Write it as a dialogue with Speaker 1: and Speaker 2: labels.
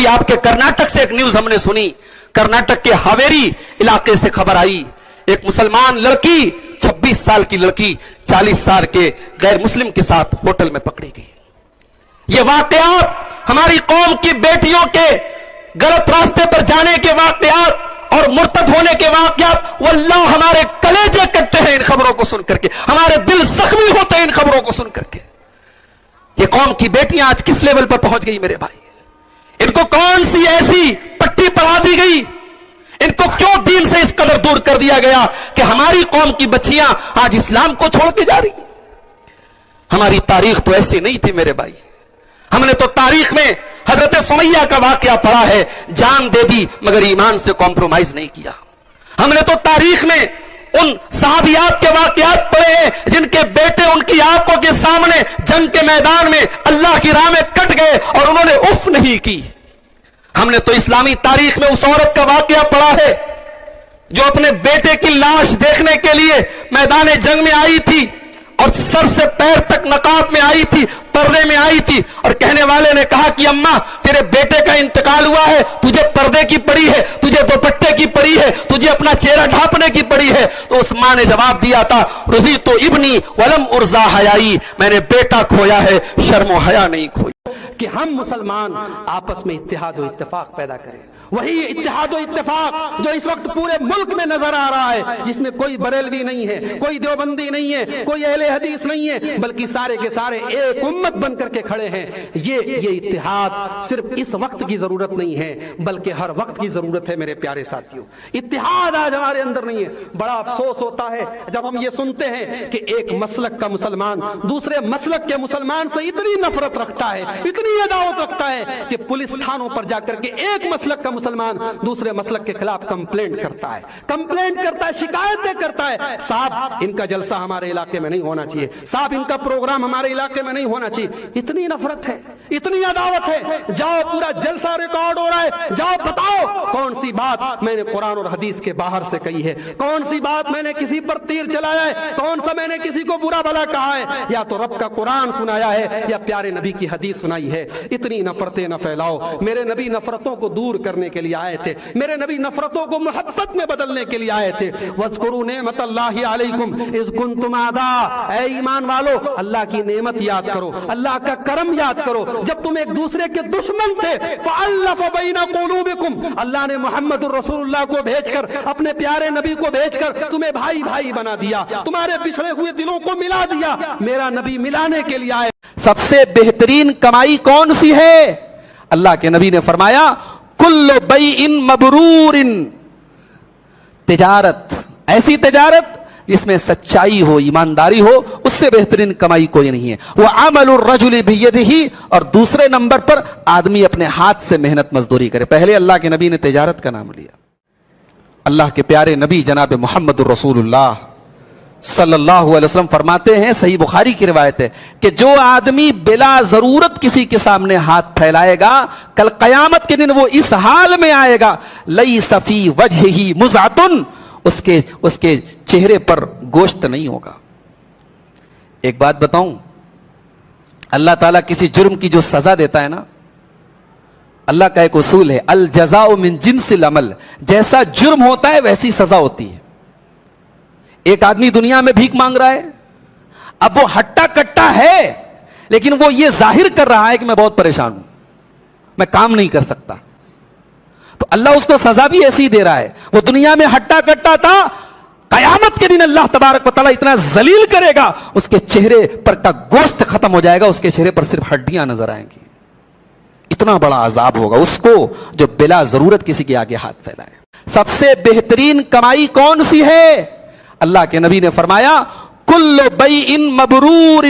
Speaker 1: ابھی آپ کے کرناٹک سے ایک نیوز ہم نے سنی، کرناٹک کے ہاویری علاقے سے خبر آئی، ایک مسلمان لڑکی 26 سال کی لڑکی 40 سال کے غیر مسلم کے ساتھ ہوٹل میں پکڑی گئی۔ یہ واقعات ہماری قوم کی بیٹیوں کے غلط راستے پر جانے کے واقعات اور مرتد ہونے کے واقعات، واللہ ہمارے کلیجے کٹتے ہیں ان خبروں کو سن کر کے، ہمارے دل زخمی ہوتے ہیں ان خبروں کو سن کر کے۔ یہ قوم کی بیٹیاں آج کس لیول پر پہنچ گئی میرے بھائی؟ ان کو کون سی ایسی پٹی پڑھا دی گئی؟ ان کو کیوں دین سے اس قدر دور کر دیا گیا کہ ہماری قوم کی بچیاں آج اسلام کو چھوڑ کے جا رہی؟ ہماری تاریخ تو ایسی نہیں تھی میرے بھائی۔ ہم نے تو تاریخ میں حضرت سمیہ کا واقعہ پڑھا ہے، جان دے دی مگر ایمان سے کمپرومائز نہیں کیا۔ ہم نے تو تاریخ میں ان صحابیات کے واقعات پڑھے ہیں جن کے بیٹے ان کی آنکھوں کے سامنے جنگ کے میدان میں اللہ کی راہ میں کٹ گئے اور انہوں نے اف نہیں کی۔ ہم نے تو اسلامی تاریخ میں اس عورت کا واقعہ پڑھا ہے جو اپنے بیٹے کی لاش دیکھنے کے لیے میدان جنگ میں آئی تھی اور سر سے پیر تک نقاب میں آئی تھی، پردے میں آئی تھی، اور کہنے والے نے کہا کہ اماں تیرے بیٹے کا انتقال ہوا ہے، تجھے پردے کی پڑی ہے، تجھے دوپٹے کی پڑی ہے، تجھے اپنا چہرہ ڈھانپنے کی پڑی ہے۔ تو اس ماں نے جواب دیا تھا، رضی تو ابنی ولم ارزا حیائی، میں نے بیٹا کھویا ہے، شرم و حیا نہیں کھوئی۔ کہ ہم مسلمان آپس میں اتحاد و اتفاق پیدا کریں، وہی اتحاد و اتفاق جو اس وقت پورے ملک میں نظر آ رہا ہے، جس میں کوئی بریلوی نہیں ہے، کوئی دیوبندی نہیں ہے، کوئی اہل حدیث نہیں ہے، بلکہ سارے کے سارے ایک امت بن کر کے کھڑے ہیں۔ یہ اتحاد صرف اس وقت کی ضرورت نہیں ہے بلکہ ہر وقت کی ضرورت ہے میرے پیارے ساتھیوں۔ اتحاد آج ہمارے اندر نہیں ہے۔ بڑا افسوس ہوتا ہے جب ہم یہ سنتے ہیں کہ ایک مسلک کا مسلمان دوسرے مسلک کے مسلمان سے اتنی نفرت رکھتا ہے، اتنی عداوت رکھتا ہے کہ پولیس تھانوں پر جا کر کے ایک مسلک کا مسلمان دوسرے مسلک کے خلاف کمپلینٹ کرتا ہے، شکایتیں کرتا ہے، صاحب ان کا جلسہ ہمارے علاقے میں نہیں ہونا چاہیے، صاحب ان کا پروگرام ہمارے علاقے میں نہیں ہونا چاہیے۔ اتنی نفرت ہے، اتنی عداوت ہے۔ جاؤ، پورا جلسہ ریکارڈ ہو رہا ہے، جاؤ بتاؤ کون سی بات میں نے قرآن اور حدیث کے باہر سے کہی ہے، کون سی بات میں نے کسی پر تیر چلایا ہے، کون سا میں نے کسی کو برا بھلا کہا ہے، یا تو رب کا قرآن سنایا ہے یا پیارے نبی کی حدیث سنائی ہے۔ اتنی نفرتیں نہ پھیلاؤ۔ میرے نبی نفرتوں کو دور کرنے کے لیے آئے تھے، میرے نبی نفرتوں کو محبت میں بدلنے کے لیے آئے تھے۔ وَاذْكُرُوا نِعْمَةَ اللَّهِ عَلَيْكُمْ إِذْ كُنْتُمْ أَعْدَاءً، اے ایمان والو اللہ کی نعمت یاد کرو، اللہ کا کرم یاد کرو، جب تم ایک دوسرے کے دشمن تھے، فَأَلَّفَ بَيْنَ قُلُوبِكُمْ، اللہ نے محمد الرسول اللہ کو بھیج کر، اپنے پیارے نبی کو بھیج کر تمہیں بھائی بھائی بنا دیا، تمہارے بچھڑے ہوئے دلوں کو ملا دیا۔ میرا نبی ملانے کے لیے آئے۔ سب سے بہترین کمائی کون سی ہے؟ اللہ کے نبی نے فرمایا کل بیع مبرور، تجارت، ایسی تجارت جس میں سچائی ہو، ایمانداری ہو، اس سے بہترین کمائی کوئی نہیں ہے۔ وعمل الرجل بیدہ، اور دوسرے نمبر پر آدمی اپنے ہاتھ سے محنت مزدوری کرے۔ پہلے اللہ کے نبی نے تجارت کا نام لیا۔ اللہ کے پیارے نبی جناب محمد الرسول اللہ صلی اللہ علیہ وسلم فرماتے ہیں، صحیح بخاری کی روایت ہے، کہ جو آدمی بلا ضرورت کسی کے سامنے ہاتھ پھیلائے گا، کل قیامت کے دن وہ اس حال میں آئے گا، لیس فی وجہہ مزعۃ، اس کے چہرے پر گوشت نہیں ہوگا۔ ایک بات بتاؤں، اللہ تعالیٰ کسی جرم کی جو سزا دیتا ہے نا، اللہ کا ایک اصول ہے، الجزاء من جنس العمل، جیسا جرم ہوتا ہے ویسی سزا ہوتی ہے۔ ایک آدمی دنیا میں بھیک مانگ رہا ہے، اب وہ ہٹا کٹا ہے لیکن وہ یہ ظاہر کر رہا ہے کہ میں بہت پریشان ہوں، میں کام نہیں کر سکتا، تو اللہ اس کو سزا بھی ایسی دے رہا ہے۔ وہ دنیا میں ہٹا کٹا تھا، قیامت کے دن اللہ تبارک و تعالیٰ اتنا ذلیل کرے گا، اس کے چہرے پر کا گوشت ختم ہو جائے گا، اس کے چہرے پر صرف ہڈیاں نظر آئیں گی۔ اتنا بڑا عذاب ہوگا اس کو جو بلا ضرورت کسی کے آگے ہاتھ پھیلائے۔ سب سے بہترین کمائی کون سی ہے؟ اللہ کے نبی نے فرمایا کل بیع مبرور،